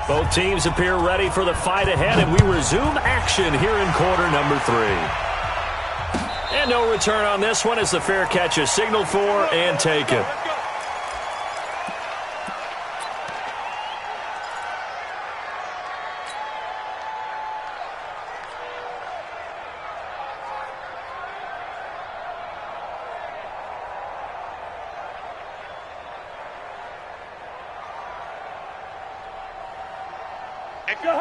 Both teams appear ready for the fight ahead, and we resume action here in quarter number 3. And no return on this one as the fair catch is signaled for and taken.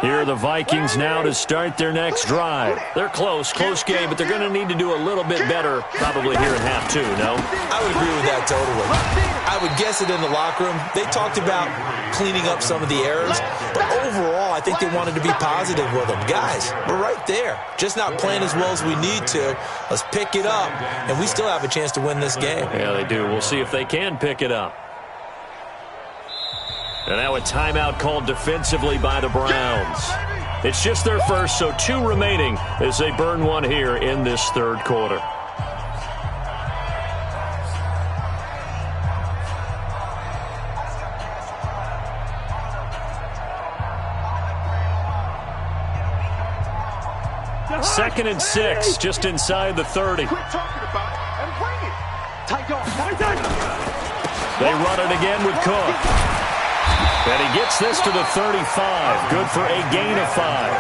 Here are the Vikings now to start their next drive. They're close game, but they're going to need to do a little bit better probably here in half 2, no? I would agree with that totally. I would guess it in the locker room. They talked about cleaning up some of the errors, but overall I think they wanted to be positive with them. Guys, we're right there. Just not playing as well as we need to. Let's pick it up, and we still have a chance to win this game. Yeah, they do. We'll see if they can pick it up. And now a timeout called defensively by the Browns. It's just their first, so 2 remaining as they burn one here in this third quarter. Second and 6, just inside the 30. They run it again with Cook. And he gets this to the 35. Good for a gain of 5.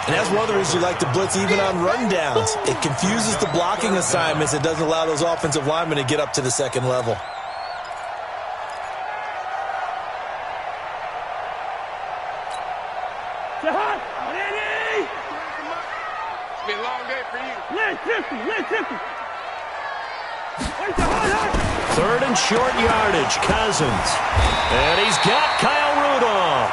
And that's one of the reasons you like to blitz even on rundowns. It confuses the blocking assignments. It doesn't allow those offensive linemen to get up to the second level. It's been a long day for you. Third and short yardage, Cousins. And he's got Kyle Rudolph.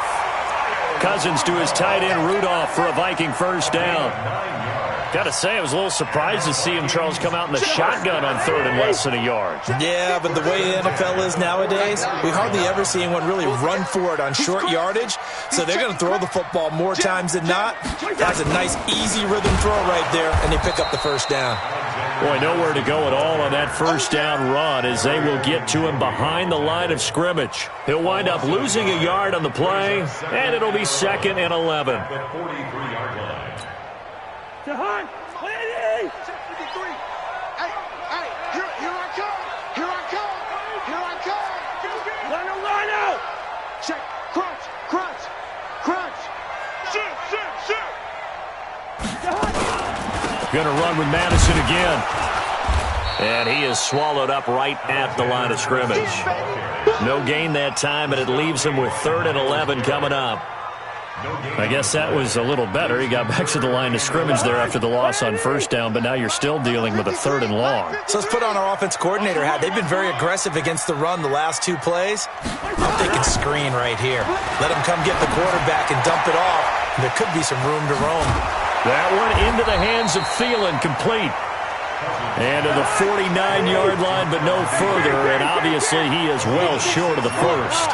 Cousins to his tight end, Rudolph, for a Viking first down. Got to say, I was a little surprised to see him, Charles, come out in the shotgun on third and less than a yard. Yeah, but the way the NFL is nowadays, we hardly ever see anyone really run for it on short yardage. So they're going to throw the football more times than not. That's a nice, easy rhythm throw right there, and they pick up the first down. Boy, nowhere to go at all on that first down run as they will get to him behind the line of scrimmage. He'll wind up losing a yard on the play, and it'll be 2nd and 11. Here I come. Line out. Check. Crunch. Gonna run with Madison again. And he is swallowed up right at the line of scrimmage. No gain that time, but it leaves him with 3rd and 11 coming up. I guess that was a little better. He got back to the line of scrimmage there after the loss on first down, but now you're still dealing with a 3rd and long. So let's put on our offense coordinator hat. They've been very aggressive against the run the last 2 plays. I'm thinking screen right here. Let him come get the quarterback and dump it off. There could be some room to roam. That one into the hands of Thielen, complete. And to the 49-yard line, but no further, and obviously he is well short of the first.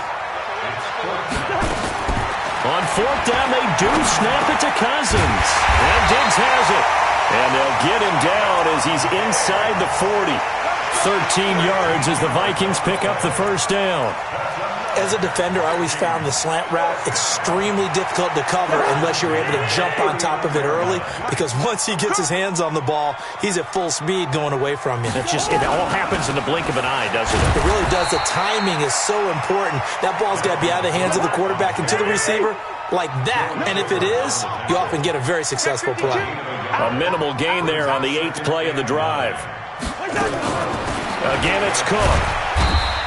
On 4th down, they do snap it to Cousins. And Diggs has it. And they'll get him down as he's inside the 40. 13 yards as the Vikings pick up the first down. As a defender, I always found the slant route extremely difficult to cover unless you're able to jump on top of it early, because once he gets his hands on the ball, he's at full speed going away from you. It all happens in the blink of an eye, doesn't it? It really does. The timing is so important. That ball's got to be out of the hands of the quarterback and to the receiver like that. And if it is, you often get a very successful play. A minimal gain there on the 8th play of the drive. Again, it's Cook.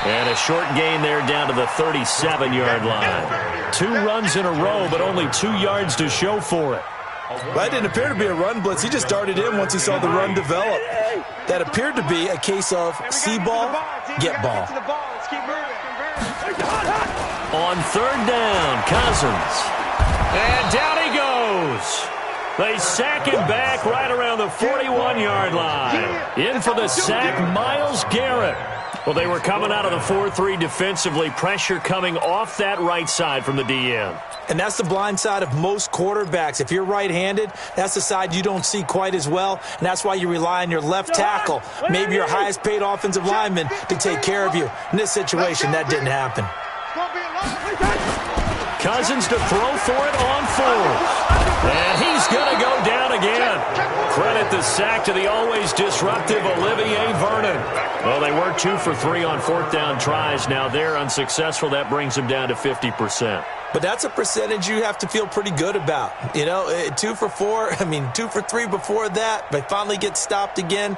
And a short gain there down to the 37-yard line. 2 runs in a row, but only 2 yards to show for it. That didn't appear to be a run blitz. He just darted in once he saw the run develop. That appeared to be a case of see ball, get ball. On 3rd down, Cousins. And down he goes. They sack him back right around the 41-yard line. In for the sack, Myles Garrett. Well, they were coming out of the 4-3 defensively. Pressure coming off that right side from the DN. And that's the blind side of most quarterbacks. If you're right-handed, that's the side you don't see quite as well, and that's why you rely on your left tackle, maybe your highest-paid offensive lineman, to take care of you. In this situation, that didn't happen. Cousins to throw for it on fourth. And he's going to go down again. Credit the sack to the always disruptive Olivier Vernon. Well, they were 2 for 3 on fourth down tries. Now they're unsuccessful. That brings them down to 50%. But that's a percentage you have to feel pretty good about. 2 for 4, 2 for 3 before that, but finally get stopped again.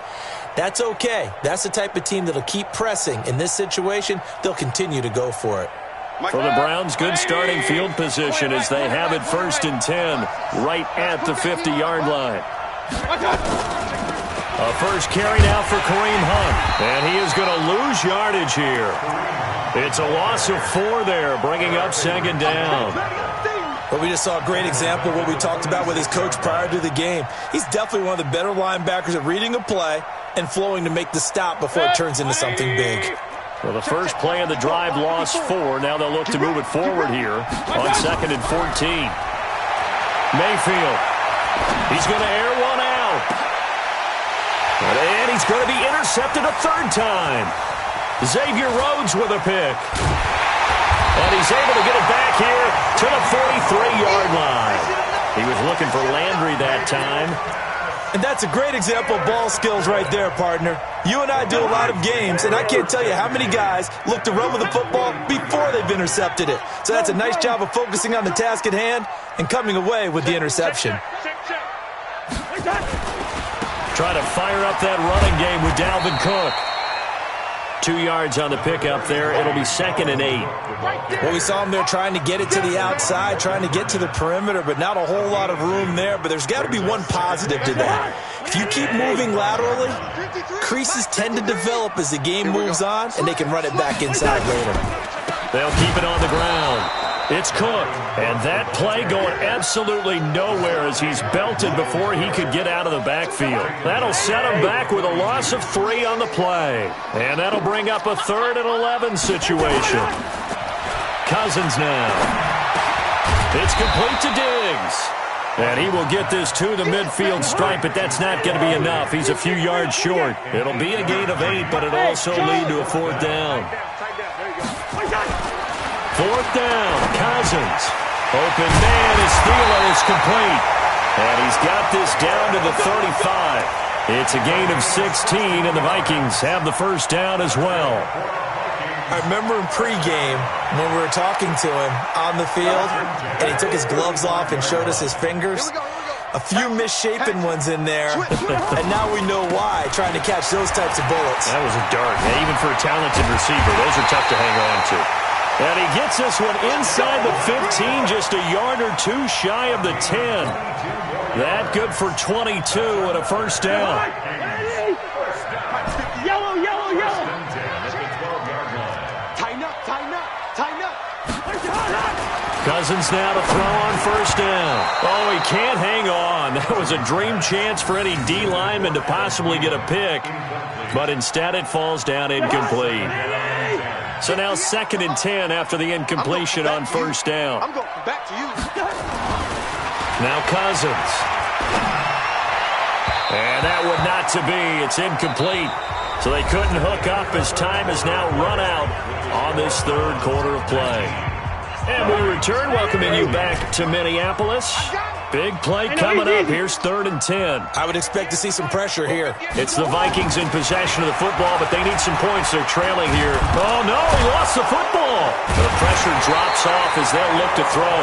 That's okay. That's the type of team that'll keep pressing. In this situation, they'll continue to go for it. For the Browns, good starting field position as they have it 1st and 10, right at the 50-yard line. A first carry now for Kareem Hunt, and he is going to lose yardage here. It's a loss of 4 there, bringing up 2nd down. Well, we just saw a great example of what we talked about with his coach prior to the game. He's definitely one of the better linebackers at reading a play and flowing to make the stop before it turns into something big. Well, the first play of the drive lost 4. Now they'll look to move it forward here on 2nd and 14. Mayfield. He's going to air one out. And he's going to be intercepted a 3rd time. Xavier Rhodes with a pick. And he's able to get it back here to the 43-yard line. He was looking for Landry that time. And that's a great example of ball skills right there, partner. You and I do a lot of games, and I can't tell you how many guys look to run with the football before they've intercepted it. So that's a nice job of focusing on the task at hand and coming away with the interception. Try to fire up that running game with Dalvin Cook. 2 yards on the pickup there. It'll be 2nd and 8. Well, we saw him there trying to get it to the outside, trying to get to the perimeter, but not a whole lot of room there. But there's got to be one positive to that. If you keep moving laterally, creases tend to develop as the game moves on, and they can run it back inside later. They'll keep it on the ground. It's Cook, and that play going absolutely nowhere as he's belted before he could get out of the backfield. That'll set him back with a loss of 3 on the play, and that'll bring up a 3rd and 11 situation. Cousins now. It's complete to Diggs, and he will get this to the midfield stripe, but that's not going to be enough. He's a few yards short. It'll be a gain of 8, but it'll also lead to a 4th down. 4th down, Cousins. Open man, his stealer is complete. And he's got this down to the 35. It's a gain of 16, and the Vikings have the 1st down as well. I remember in pregame when we were talking to him on the field, and he took his gloves off and showed us his fingers. A few misshapen ones in there, and now we know why, trying to catch those types of bullets. That was a dart. Even for a talented receiver, those are tough to hang on to. And he gets this one inside the 15, just a yard or 2 shy of the 10. That good for 22 and a 1st down. Yellow, yellow, yellow. Tighten up, tighten up, tighten up. Cousins now to throw on 1st down. Oh, he can't hang on. That was a dream chance for any D lineman to possibly get a pick. But instead it falls down incomplete. So now 2nd and 10 after the incompletion on 1st down. I'm going back to you. Now Cousins. And that would not to be. It's incomplete. So they couldn't hook up as time has now run out on this 3rd quarter of play. And we return, welcoming you back to Minneapolis. Big play coming up. Here's 3rd and 10. I would expect to see some pressure here. It's the Vikings in possession of the football, but they need some points. They're trailing here. Oh, no, he lost the football. The pressure drops off as they'll look to throw.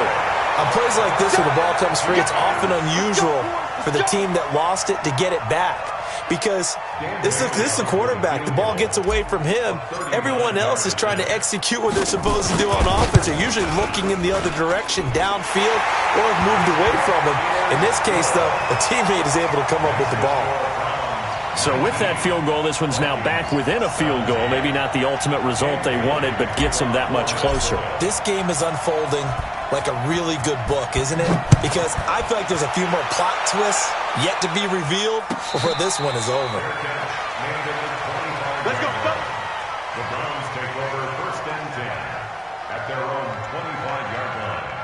On plays like this where the ball comes free, it's often unusual for the team that lost it to get it back. Because this is the quarterback. The ball gets away from him. Everyone else is trying to execute what they're supposed to do on offense. They're usually looking in the other direction, downfield, or have moved away from him. In this case, though, a teammate is able to come up with the ball. So with that field goal, this one's now back within a field goal. Maybe not the ultimate result they wanted, but gets them that much closer. This game is unfolding like a really good book, isn't it? Because I feel like there's a few more plot twists yet to be revealed before this one is over. Let's go. The Browns take over 1st and 10 at their own 25-yard line.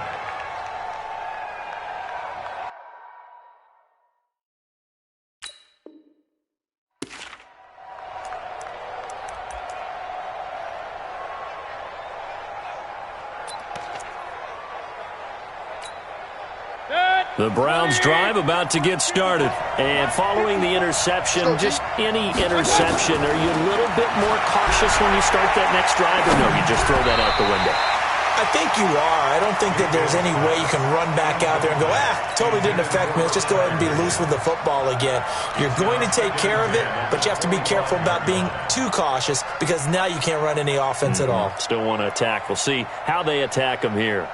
The Browns drive about to get started. And following the interception, just any interception, are you a little bit more cautious when you start that next drive, or no, you just throw that out the window? I think you are. I don't think that there's any way you can run back out there and go, totally didn't affect me. Let's just go ahead and be loose with the football again. You're going to take care of it, but you have to be careful about being too cautious because now you can't run any offense at all. Still want to attack. We'll see how they attack them here.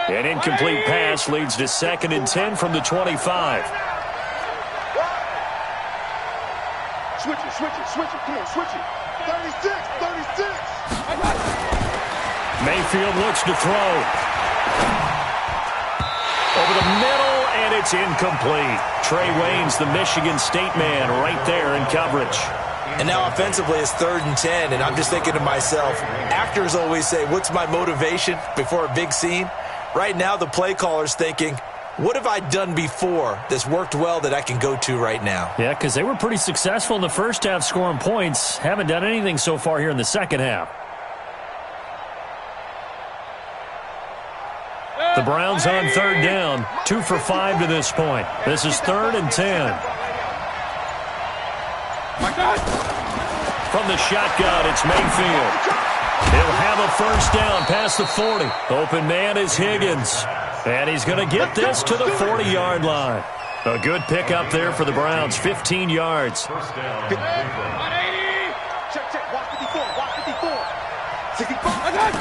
An incomplete pass leads to 2nd and 10 from the 25. Switch it. Come on, switch it. 36. Mayfield looks to throw. Over the middle, and it's incomplete. Trey Waynes, the Michigan State man, right there in coverage. And now offensively it's 3rd and 10, and I'm just thinking to myself, actors always say, what's my motivation before a big scene? Right now the play caller's thinking, what have I done before that's worked well that I can go to right now? Yeah, because they were pretty successful in the first half scoring points. Haven't done anything so far here in the second half. The Browns on 3rd down, 2 for 5 to this point. This is 3rd and 10. From the shotgun, it's Mayfield. He'll have a first down past the 40. Open man is Higgins. And he's going to get this to the 40-yard line. A good pickup there for the Browns, 15 yards. Check. Watch 54. Watch 54. 65.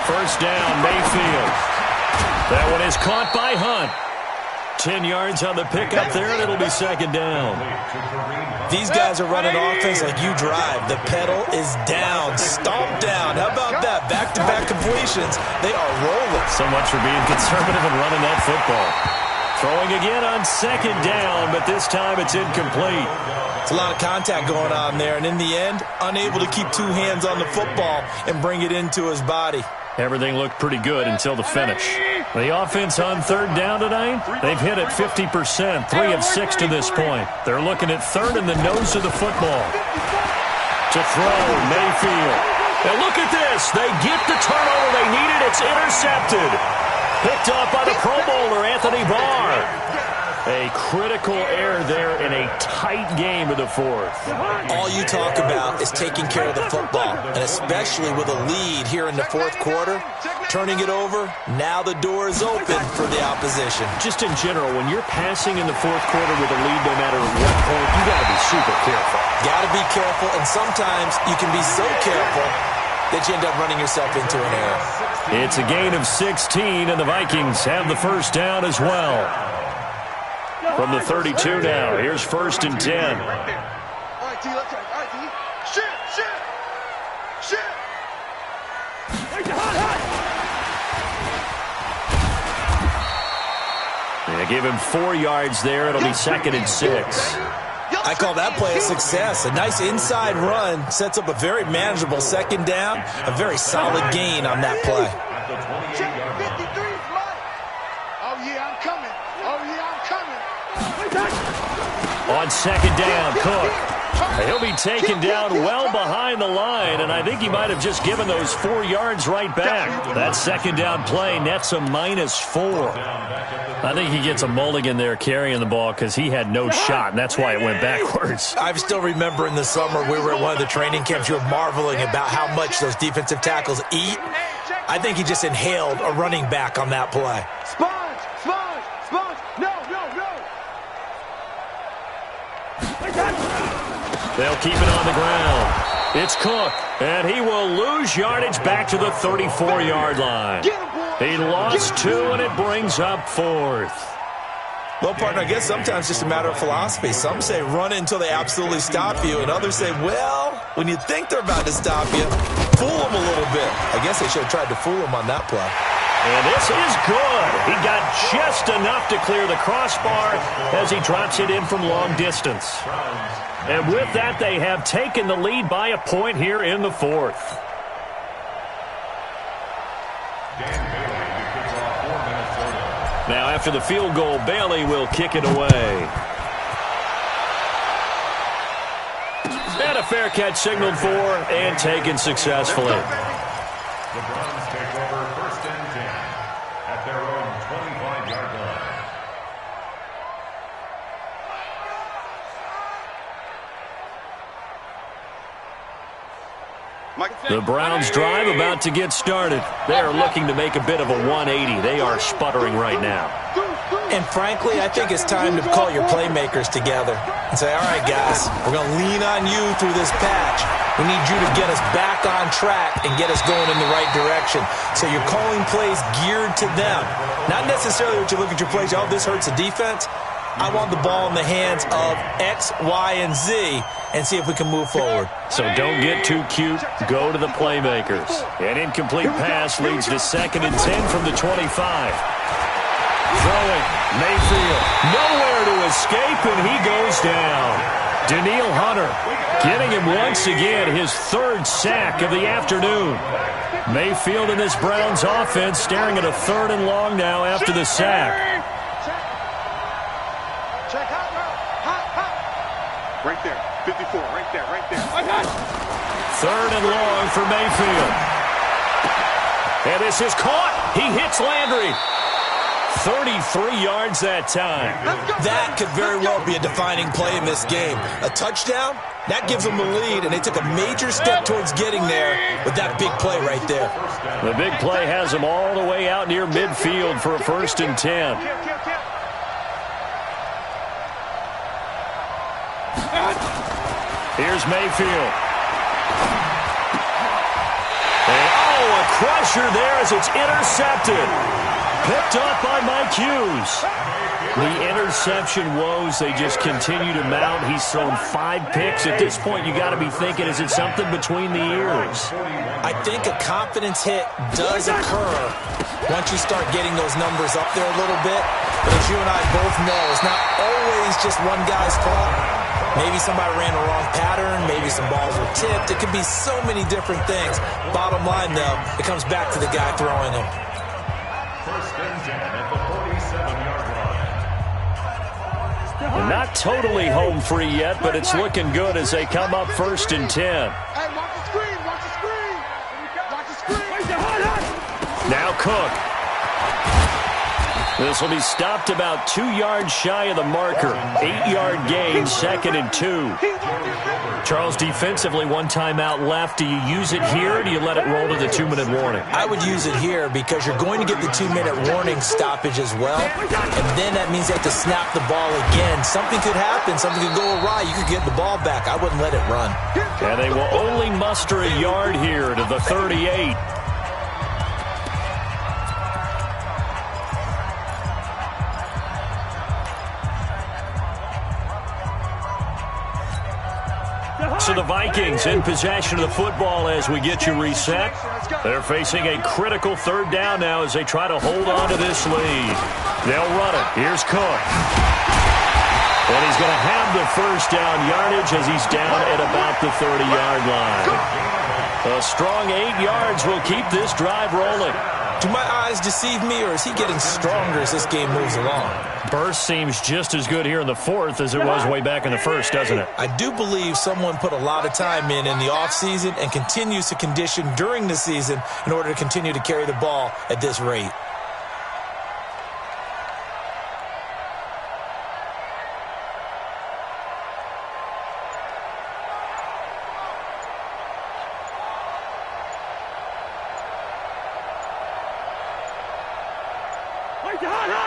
First down, Mayfield. That one is caught by Hunt. 10 yards on the pickup there, and it'll be 2nd down. These guys are running offense like you drive. The pedal is down, stomped down. How about that? Back-to-back completions. They are rolling. So much for being conservative and running that football. Throwing again on 2nd down, but this time it's incomplete. It's a lot of contact going on there, and in the end, unable to keep 2 hands on the football and bring it into his body. Everything looked pretty good until the finish. The offense on 3rd down tonight, they've hit it 50%, 3 of 6 to this point. They're looking at 3rd in the nose of the football. To throw, Mayfield. And look at this. They get the turnover they needed. It's intercepted. Picked up by the Pro Bowler, Anthony Barr. A critical error there in a tight game of the 4th. All you talk about is taking care of the football, and especially with a lead here in the 4th quarter, turning it over, now the door is open for the opposition. Just in general, when you're passing in the 4th quarter with a lead, no matter what point, you got to be super careful. Got to be careful, and sometimes you can be so careful that you end up running yourself into an error. It's a gain of 16, and the Vikings have the first down as well. From the 32 now, here's 1st and 10. All right, D, let's try. All right, D. Shit. They give him 4 yards there. It'll be 2nd and 6. I call that play a success. A nice inside run sets up a very manageable 2nd down. A very solid gain on that play. Check 53 is mine. Oh, yeah, I'm coming. On 2nd down, Cook. He'll be taken down well behind the line, and I think he might have just given those 4 yards right back. That 2nd down play nets a -4. I think he gets a mulligan there carrying the ball because he had no shot, and that's why it went backwards. I still remember in the summer we were at one of the training camps. You were marveling about how much those defensive tackles eat. I think he just inhaled a running back on that play. Sponge. No. They'll keep it on the ground. It's Cook, and he will lose yardage back to the 34-yard line. He lost 2, and it brings up 4th. Well, partner, I guess sometimes it's just a matter of philosophy. Some say run until they absolutely stop you, and others say, well, when you think they're about to stop you, fool them a little bit. I guess they should have tried to fool him on that play. And this is good. He got just enough to clear the crossbar as he drops it in from long distance. And with that, they have taken the lead by a point here in the 4th. Now, after the field goal, Bailey will kick it away. And a fair catch signaled for and taken successfully. The Browns take over first and 10 at their own 25-yard line. The Browns drive about to get started. They're looking to make a bit of a 180. They are sputtering right now. And frankly, I think it's time to call your playmakers together and say, all right, guys, we're going to lean on you through this patch. We need you to get us back on track and get us going in the right direction. So you're calling plays geared to them. Not necessarily what you look at your plays, oh, this hurts the defense. I want the ball in the hands of X, Y, and Z and see if we can move forward. So don't get too cute. Go to the playmakers. An incomplete pass leads to 2nd and 10 from the 25. Throwing, Mayfield. Nowhere to escape, and he goes down. Danielle Hunter getting him once again, his 3rd sack of the afternoon. Mayfield in this Browns offense staring at a 3rd and long now after the sack. Right there, 54, right there. 3rd and long for Mayfield. And this is caught. He hits Landry. 33 yards that time. That could very well be a defining play in this game. A touchdown, that gives them the lead, and they took a major step towards getting there with that big play right there. The big play has them all the way out near midfield for a 1st and 10. Here's Mayfield. And, a crusher there as it's intercepted. Picked up by Mike Hughes. The interception woes, they just continue to mount. He's thrown 5 picks. At this point, you got to be thinking, is it something between the ears? I think a confidence hit does occur once you start getting those numbers up there a little bit. But as you and I both know, it's not always just one guy's fault. Maybe somebody ran a wrong pattern. Maybe some balls were tipped. It could be so many different things. Bottom line, though, it comes back to the guy throwing them. First and 10 at the 47-yard line. Not totally home free yet, but it's looking good as they come up 1st and 10. Hey, watch the screen, watch the screen. Watch the screen. Now Cook. This will be stopped about 2 yards shy of the marker. 8-yard gain, 2nd and 2. Charles, defensively, 1 timeout left. Do you use it here, or do you let it roll to the 2-minute warning? I would use it here because you're going to get the 2-minute warning stoppage as well. And then that means they have to snap the ball again. Something could happen. Something could go awry. You could get the ball back. I wouldn't let it run. And they will only muster a yard here to the 38. So the Vikings in possession of the football as we get you reset. They're facing a critical 3rd down now as they try to hold on to this lead. They'll run it. Here's Cook. And he's going to have the 1st down yardage as he's down at about the 30-yard line. A strong 8 yards will keep this drive rolling. Do my eyes deceive me, or is he getting stronger as this game moves along? Burst seems just as good here in the 4th as it was way back in the 1st, doesn't it? I do believe someone put a lot of time in the offseason and continues to condition during the season in order to continue to carry the ball at this rate.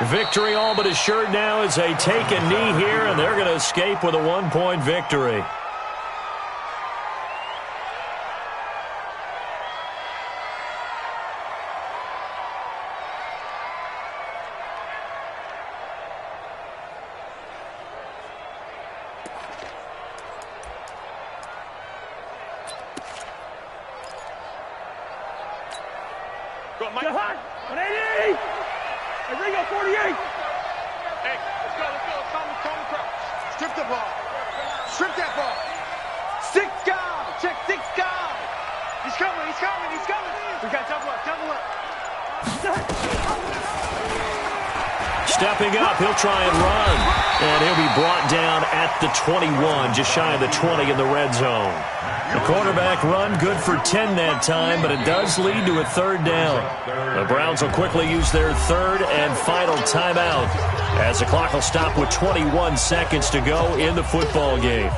Victory all but assured now as they take a knee here, and they're going to escape with a 1-point victory. Go, Mike. 180! Hey, Ringo, 48! Hey, let's go. Calm the crowd. Strip the ball. Strip that ball. 6 guys. Check 6 guys. He's coming. We got double up. stepping up. He'll try and run. And he'll be brought down at the 21, just shy of the 20 in the red zone. The quarterback run good for 10 that time, but it does lead to a third down. The Browns will quickly use their third and final timeout as the clock will stop with 21 seconds to go in the football game.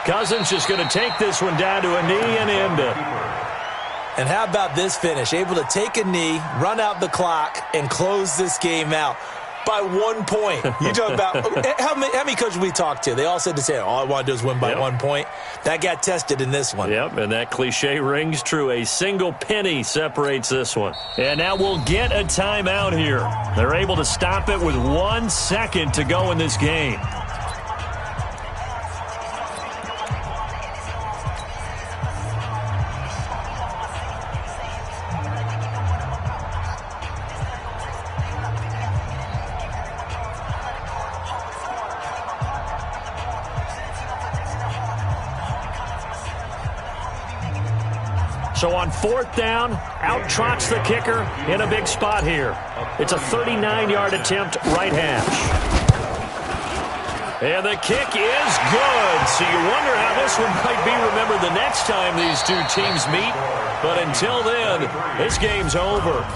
Cousins just going to take this one down to a knee and end it. And how about this finish? Able to take a knee, run out the clock, and close this game out by 1 point. You talk about how many coaches we talked to? They all said the same. All I want to do is win by 1 point. That got tested in this one. Yep, and that cliche rings true. A single penny separates this one. And now we'll get a timeout here. They're able to stop it with 1 second to go in this game. So on fourth down, out trots the kicker in a big spot here. It's a 39-yard attempt, right hash. And the kick is good. So you wonder how this one might be remembered the next time these two teams meet. But until then, this game's over.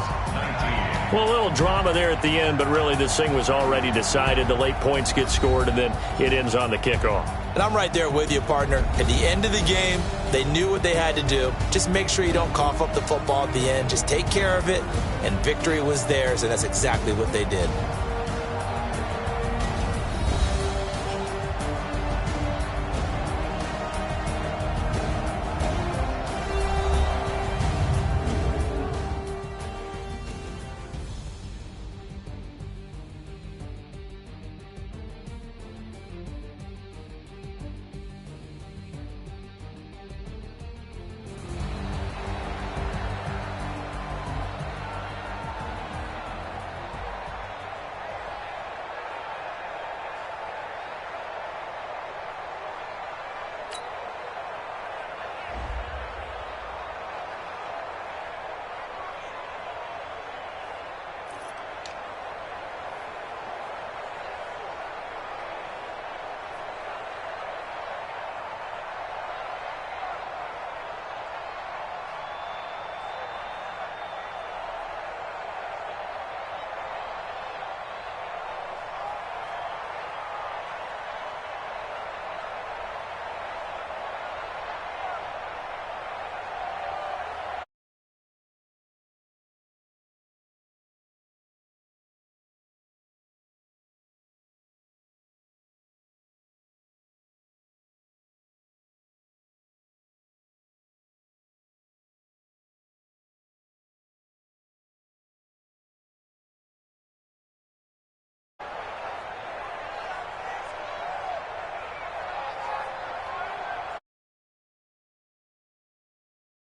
Well, a little drama there at the end, but really this thing was already decided. The late points get scored, and then it ends on the kickoff. And I'm right there with you, partner. At the end of the game, they knew what they had to do. Just make sure you don't cough up the football at the end. Just take care of it, and victory was theirs, and that's exactly what they did.